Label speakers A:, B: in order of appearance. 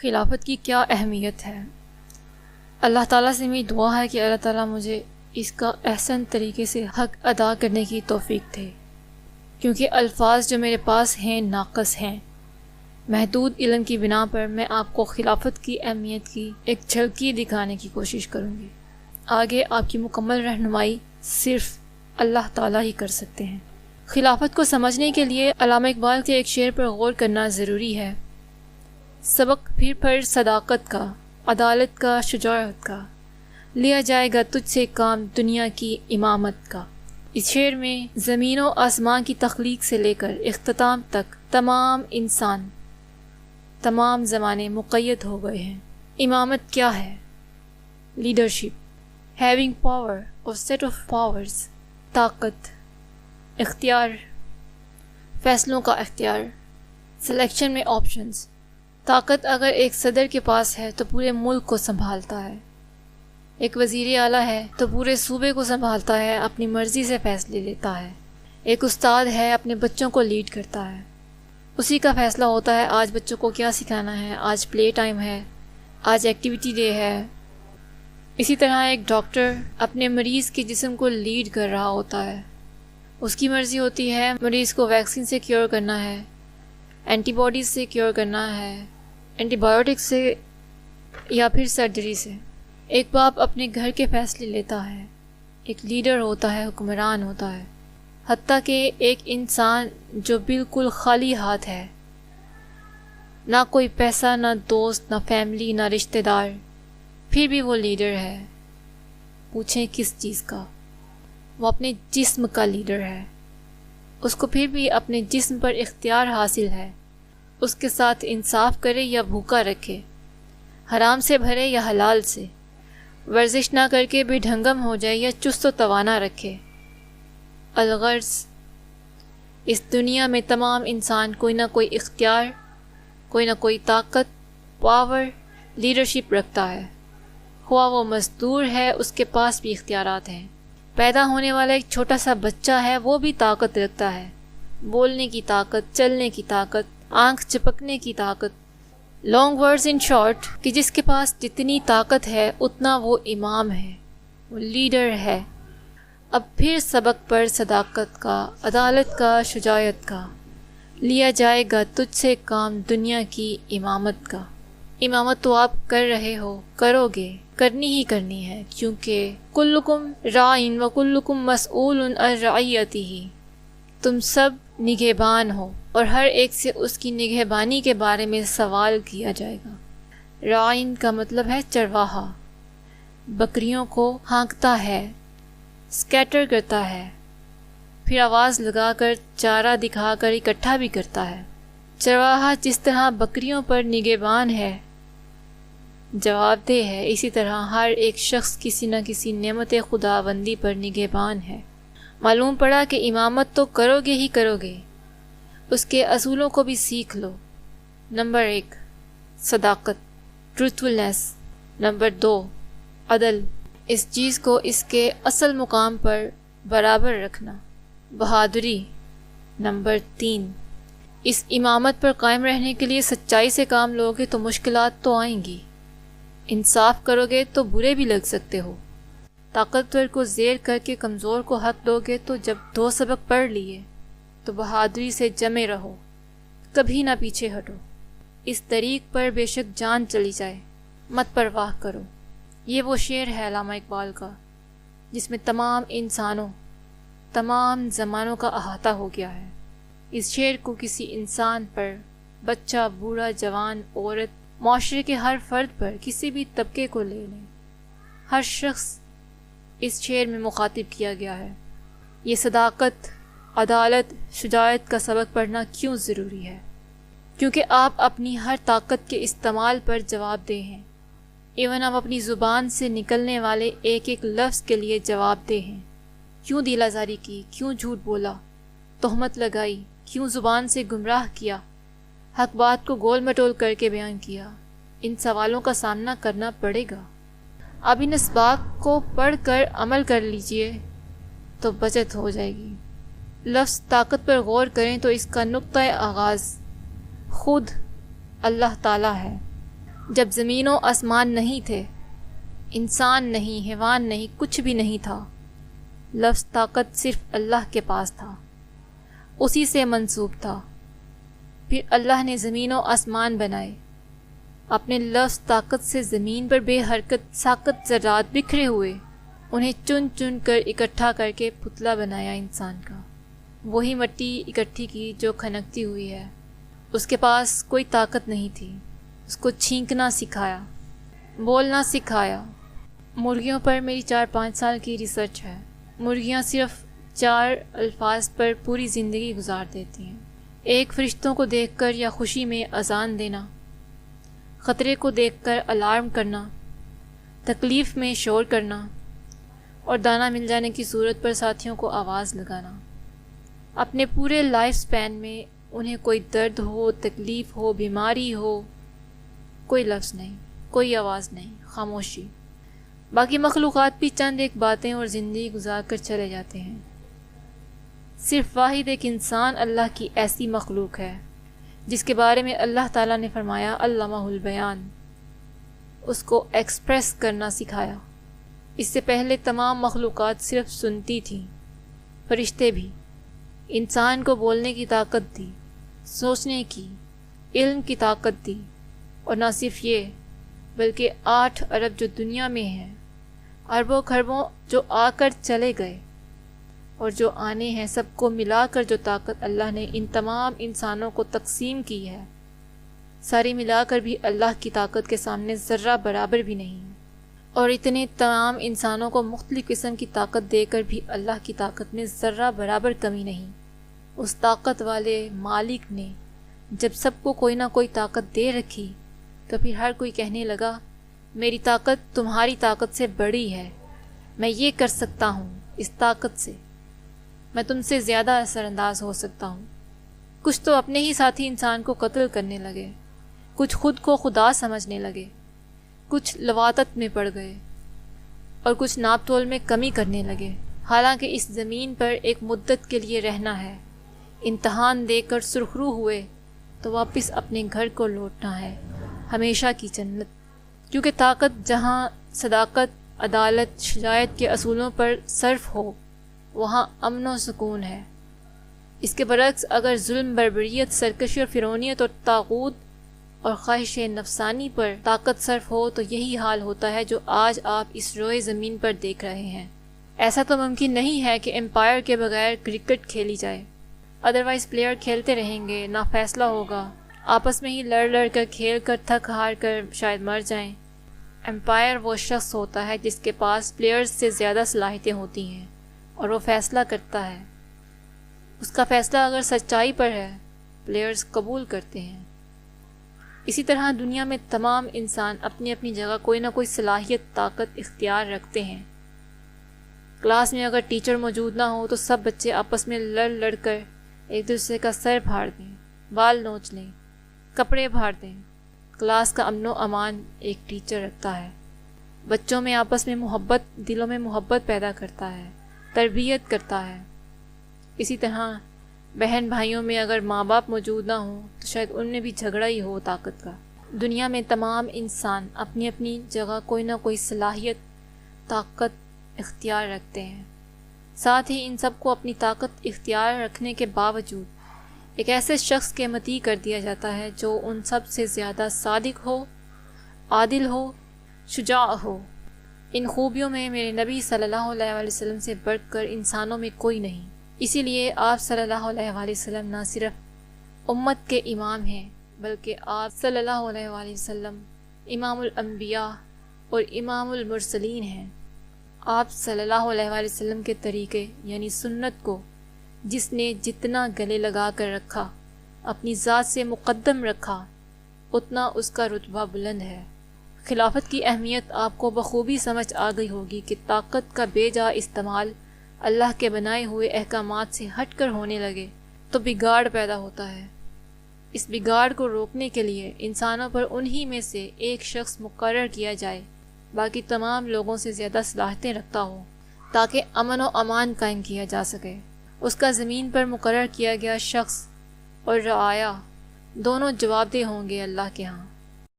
A: خلافت کی کیا اہمیت ہے؟ اللہ تعالیٰ سے میری دعا ہے کہ اللہ تعالیٰ مجھے اس کا احسن طریقے سے حق ادا کرنے کی توفیق دے، کیونکہ الفاظ جو میرے پاس ہیں ناقص ہیں۔ محدود علم کی بنا پر میں آپ کو خلافت کی اہمیت کی ایک جھلکی دکھانے کی کوشش کروں گی۔ آگے آپ کی مکمل رہنمائی صرف اللہ تعالیٰ ہی کر سکتے ہیں۔ خلافت کو سمجھنے کے لیے علامہ اقبال کے ایک شعر پر غور کرنا ضروری ہے۔ سبق پھر صداقت کا، عدالت کا، شجاعت کا، لیا جائے گا تجھ سے کام دنیا کی امامت کا۔ اس شعر میں زمین و آسمان کی تخلیق سے لے کر اختتام تک تمام انسان، تمام زمانے مقید ہو گئے ہیں۔ امامت کیا ہے؟ لیڈرشپ، ہیونگ پاور اور سیٹ آف پاورز، طاقت، اختیار، فیصلوں کا اختیار، سلیکشن میں آپشنز۔ طاقت اگر ایک صدر کے پاس ہے تو پورے ملک کو سنبھالتا ہے، ایک وزیر اعلیٰ ہے تو پورے صوبے کو سنبھالتا ہے، اپنی مرضی سے فیصلے لیتا ہے، ایک استاد ہے اپنے بچوں کو لیڈ کرتا ہے، اسی کا فیصلہ ہوتا ہے آج بچوں کو کیا سکھانا ہے، آج پلے ٹائم ہے، آج ایکٹیویٹی ڈے ہے۔ اسی طرح ایک ڈاکٹر اپنے مریض کے جسم کو لیڈ کر رہا ہوتا ہے، اس کی مرضی ہوتی ہے مریض کو ویکسین سے کیور کرنا ہے، اینٹی باڈیز سے کیور کرنا ہے، اینٹی بایوٹک سے یا پھر سرجری سے۔ ایک باپ اپنے گھر کے فیصلے لیتا ہے، ایک لیڈر ہوتا ہے، حکمران ہوتا ہے۔ حتیٰ کہ ایک انسان جو بالکل خالی ہاتھ ہے، نہ کوئی پیسہ، نہ دوست، نہ فیملی، نہ رشتہ دار، پھر بھی وہ لیڈر ہے۔ پوچھیں کس چیز کا؟ وہ اپنے جسم کا لیڈر ہے۔ اس کو پھر بھی اپنے جسم پر اختیار حاصل ہے، اس کے ساتھ انصاف کرے یا بھوکا رکھے، حرام سے بھرے یا حلال سے، ورزش نہ کر کے بھی ڈھنگم ہو جائے یا چست و توانا رکھے۔ الغرض اس دنیا میں تمام انسان کوئی نہ کوئی اختیار، کوئی نہ کوئی طاقت، پاور، لیڈرشپ رکھتا ہے۔ خواہ وہ مزدور ہے، اس کے پاس بھی اختیارات ہیں۔ پیدا ہونے والا ایک چھوٹا سا بچہ ہے، وہ بھی طاقت رکھتا ہے، بولنے کی طاقت، چلنے کی طاقت، آنکھ چپکنے کی طاقت۔ لانگ ورڈز ان شارٹ کہ جس کے پاس جتنی طاقت ہے اتنا وہ امام ہے، وہ لیڈر ہے۔ اب پھر سبق پر صداقت کا، عدالت کا، شجاعت کا، لیا جائے گا تجھ سے کام دنیا کی امامت کا۔ امامت تو آپ کر رہے ہو، کرو گے، کرنی ہی کرنی ہے، کیونکہ کلکم راعٍ و کلکم مسئول عن رعیتہ، تم سب نگہبان ہو اور ہر ایک سے اس کی نگہبانی کے بارے میں سوال کیا جائے گا۔ راعٍ کا مطلب ہے چرواہا، بکریوں کو ہانکتا ہے، سکیٹر کرتا ہے، پھر آواز لگا کر، چارہ دکھا کر اکٹھا بھی کرتا ہے۔ چرواہا جس طرح بکریوں پر نگہبان ہے، جواب دہ ہے، اسی طرح ہر ایک شخص کسی نہ کسی نعمت خداوندی پر نگہبان ہے۔ معلوم پڑا کہ امامت تو کرو گے ہی کرو گے، اس کے اصولوں کو بھی سیکھ لو۔ نمبر 1 صداقت، ٹروتھفلنس۔ نمبر 2 عدل، اس چیز کو اس کے اصل مقام پر برابر رکھنا، بہادری۔ نمبر 3 اس امامت پر قائم رہنے کے لیے سچائی سے کام لوگے تو مشکلات تو آئیں گی، انصاف کرو گے تو برے بھی لگ سکتے ہو، طاقتور کو زیر کر کے کمزور کو حق دو گے تو جب 2 سبق پڑھ لیے تو بہادری سے جمے رہو، کبھی نہ پیچھے ہٹو۔ اس طریق پر بے شک جان چلی جائے، مت پرواہ کرو۔ یہ وہ شعر ہے علامہ اقبال کا جس میں تمام انسانوں، تمام زمانوں کا احاطہ ہو گیا ہے۔ اس شعر کو کسی انسان پر، بچہ، بوڑھا، جوان، عورت، معاشرے کے ہر فرد پر، کسی بھی طبقے کو لے لیں، ہر شخص اس شعر میں مخاطب کیا گیا ہے۔ یہ صداقت، عدالت، شجاعت کا سبق پڑھنا کیوں ضروری ہے؟ کیونکہ آپ اپنی ہر طاقت کے استعمال پر جواب دہ ہیں۔ ایون آپ اپنی زبان سے نکلنے والے ایک ایک لفظ کے لیے جواب دہ ہیں۔ کیوں دل آزاری کی، کیوں جھوٹ بولا، تہمت لگائی، کیوں زبان سے گمراہ کیا، حق بات کو گول مٹول کر کے بیان کیا، ان سوالوں کا سامنا کرنا پڑے گا۔ اب ان اسباق کو پڑھ کر عمل کر لیجئے تو بچت ہو جائے گی۔ لفظ طاقت پر غور کریں تو اس کا نقطۂ آغاز خود اللہ تعالیٰ ہے۔ جب زمین و آسمان نہیں تھے، انسان نہیں، حیوان نہیں، کچھ بھی نہیں تھا، لفظ طاقت صرف اللہ کے پاس تھا، اسی سے منسوب تھا۔ پھر اللہ نے زمین و آسمان بنائے، اپنے لفظ طاقت سے زمین پر بے حرکت ساکت ذرات بکھرے ہوئے، انہیں چن چن کر اکٹھا کر کے پتلا بنایا انسان کا۔ وہی مٹی اکٹھی کی جو کھنکتی ہوئی ہے۔ اس کے پاس کوئی طاقت نہیں تھی، اس کو چھینکنا سکھایا، بولنا سکھایا۔ مرغیوں پر میری 4-5 سال کی ریسرچ ہے۔ مرغیاں صرف 4 الفاظ پر پوری زندگی گزار دیتی ہیں۔ ایک، فرشتوں کو دیکھ کر یا خوشی میں اذان دینا، خطرے کو دیکھ کر الارم کرنا، تکلیف میں شور کرنا، اور دانہ مل جانے کی صورت پر ساتھیوں کو آواز لگانا۔ اپنے پورے لائف سپین میں انہیں کوئی درد ہو، تکلیف ہو، بیماری ہو، کوئی لفظ نہیں، کوئی آواز نہیں، خاموشی۔ باقی مخلوقات بھی چند ایک باتیں اور زندگی گزار کر چلے جاتے ہیں۔ صرف واحد ایک انسان اللہ کی ایسی مخلوق ہے جس کے بارے میں اللہ تعالیٰ نے فرمایا علمہ البیان، اس کو ایکسپریس کرنا سکھایا۔ اس سے پہلے تمام مخلوقات صرف سنتی تھیں، فرشتے بھی۔ انسان کو بولنے کی طاقت دی، سوچنے کی، علم کی طاقت دی، اور نہ صرف یہ بلکہ 8 ارب جو دنیا میں ہیں، اربوں خربوں جو آ کر چلے گئے اور جو آنے ہیں، سب کو ملا کر جو طاقت اللہ نے ان تمام انسانوں کو تقسیم کی ہے، ساری ملا کر بھی اللہ کی طاقت کے سامنے ذرہ برابر بھی نہیں ہے۔ اور اتنے تمام انسانوں کو مختلف قسم کی طاقت دے کر بھی اللہ کی طاقت میں ذرہ برابر کمی نہیں۔ اس طاقت والے مالک نے جب سب کو کوئی نہ کوئی طاقت دے رکھی تو پھر ہر کوئی کہنے لگا میری طاقت تمہاری طاقت سے بڑی ہے، میں یہ کر سکتا ہوں، اس طاقت سے میں تم سے زیادہ اثر انداز ہو سکتا ہوں۔ کچھ تو اپنے ہی ساتھی انسان کو قتل کرنے لگے، کچھ خود کو خدا سمجھنے لگے، کچھ لواطت میں پڑ گئے، اور کچھ ناپ تول میں کمی کرنے لگے۔ حالانکہ اس زمین پر ایک مدت کے لیے رہنا ہے، امتحان دے کر سرخرو ہوئے تو واپس اپنے گھر کو لوٹنا ہے، ہمیشہ کی جنت۔ کیونکہ طاقت جہاں صداقت، عدالت، شجاعت کے اصولوں پر صرف ہو، وہاں امن و سکون ہے۔ اس کے برعکس اگر ظلم، بربریت، سرکشی اور فرعونیت اور طاغوت اور خواہش نفسانی پر طاقت صرف ہو تو یہی حال ہوتا ہے جو آج آپ اس روئے زمین پر دیکھ رہے ہیں۔ ایسا تو ممکن نہیں ہے کہ امپائر کے بغیر کرکٹ کھیلی جائے، ادروائز پلیئر کھیلتے رہیں گے، نہ فیصلہ ہوگا، آپس میں ہی لڑ کر کھیل کر تھک ہار کر شاید مر جائیں۔ امپائر وہ شخص ہوتا ہے جس کے پاس پلیئرز سے زیادہ صلاحیتیں ہوتی ہیں اور وہ فیصلہ کرتا ہے۔ اس کا فیصلہ اگر سچائی پر ہے، پلیئرز قبول کرتے ہیں۔ اسی طرح دنیا میں تمام انسان اپنی اپنی جگہ کوئی نہ کوئی صلاحیت، طاقت اختیار رکھتے ہیں۔ کلاس میں اگر ٹیچر موجود نہ ہو تو سب بچے آپس میں لڑ کر ایک دوسرے کا سر پھاڑ دیں، بال نوچ لیں، کپڑے پھاڑ دیں۔ کلاس کا امن و امان ایک ٹیچر رکھتا ہے، بچوں میں آپس میں محبت، دلوں میں محبت پیدا کرتا ہے، تربیت کرتا ہے۔ اسی طرح بہن بھائیوں میں اگر ماں باپ موجود نہ ہوں تو شاید ان میں بھی جھگڑا ہی ہو طاقت کا۔ دنیا میں تمام انسان اپنی اپنی جگہ کوئی نہ کوئی صلاحیت، طاقت اختیار رکھتے ہیں۔ ساتھ ہی ان سب کو اپنی طاقت اختیار رکھنے کے باوجود ایک ایسے شخص کے مطیع کر دیا جاتا ہے جو ان سب سے زیادہ صادق ہو، عادل ہو، شجاع ہو۔ ان خوبیوں میں میرے نبی صلی اللہ علیہ وآلہ وسلم سے بڑھ کر انسانوں میں کوئی نہیں۔ اسی لیے آپ صلی اللہ علیہ وآلہ وسلم نہ صرف امت کے امام ہیں بلکہ آپ صلی اللہ علیہ وآلہ وسلم امام الانبیاء اور امام المرسلین ہیں۔ آپ صلی اللہ علیہ وآلہ وسلم کے طریقے یعنی سنت کو جس نے جتنا گلے لگا کر رکھا، اپنی ذات سے مقدم رکھا، اتنا اس کا رتبہ بلند ہے۔ خلافت کی اہمیت آپ کو بخوبی سمجھ آ گئی ہوگی کہ طاقت کا بے جا استعمال اللہ کے بنائے ہوئے احکامات سے ہٹ کر ہونے لگے تو بگاڑ پیدا ہوتا ہے۔ اس بگاڑ کو روکنے کے لیے انسانوں پر انہی میں سے ایک شخص مقرر کیا جائے، باقی تمام لوگوں سے زیادہ صلاحیتیں رکھتا ہو، تاکہ امن و امان قائم کیا جا سکے۔ اس کا زمین پر مقرر کیا گیا شخص اور رعایا دونوں جواب دہ ہوں گے اللہ کے ہاں۔